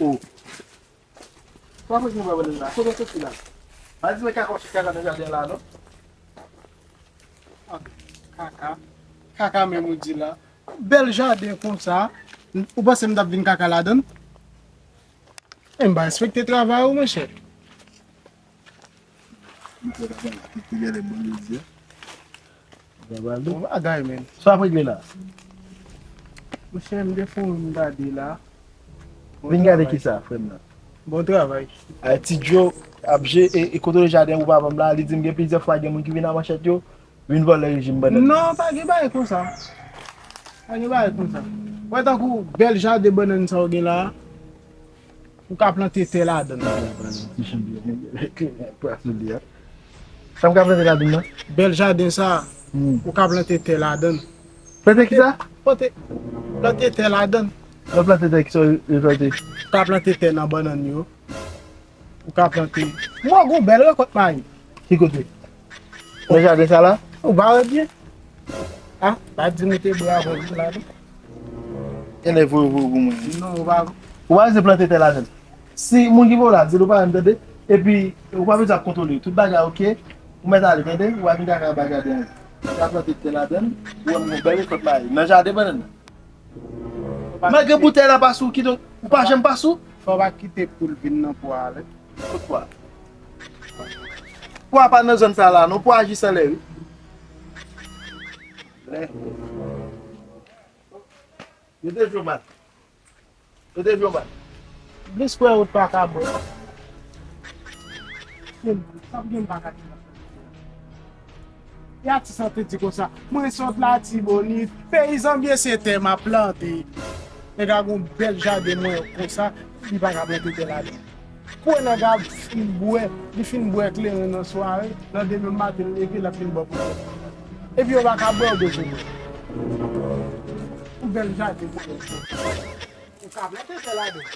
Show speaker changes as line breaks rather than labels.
Oh. Kwa mwen mwen wè la? Kote se la? A di mwen kaka nan jardin la, non?
Kaka men mou di la. Bel jardin kon sa. Ou pas se mdap vin kaka la don? E mba respekte travay ou mwen chè.
Ti gade bon lezi,
Agay men.
so apre gle la?
Mwen chè mde foun mdadi la.
Vin gade ki sa, frem nan?
Bon travay.
A ti Joe, apje, e koto le jardin ou babam la, li di mge plize fwa gen moun ki vin nan machet yo, vin vol le rejim banan.
Non, pa ge baye kon sa. Pa ge baye kon sa. Wè tan kou bel jardin banan sa ou gen la, ou ka plante te la don.
Sam ka plante la din nan?
Bel jardin sa, ou ka plante te la don.
Plante ki sa?
Plante te la don.
Ou plante te ki so yu plante?
Ou ka plante te nan banan yo. Ou ka plante. Mwa goun bel rekot may.
Ki kote? Le jardin sa la?
Ou ba wè bien. Ha? Ba di mwen te bou a wè la don.
Ene vou moun.
Non, ou ba wè.
Ou a ze plante te la den? Si moun ki vou la, ze do pa entende, e pi ou pa vez ap kontrole, tout baga ok, ou met ale kende, ou a vin kaka baga den. Ou a plante te la den, ou a moun bel rekot may. Nan jardin banan. Malgré bouteille la pasou, ki don, ou pa jem pasou?
Fò ba kite pou vin nan pou ale.
Pourquoi? Pourquoi pas dans zone ça là? Non pour agir ça là. Je te joue mal. Je te joue mal.
Blis kwe out pa ka bo. Sap gen pa ka di la. Ya ti sante di kon sa. Mwen sot la ti boni. Peyizan bie se te ma plante. E ga gon bel jardin mwen kon sa. Di pa ka plante te la di. Kwen nan ga fin bouè. Di fin bouè kle nan soare. Nan deme matin evi la fin bo pou. E pi yo ba ka bo do joun. Ou bel jardin mwen. Ou ka plante te la di.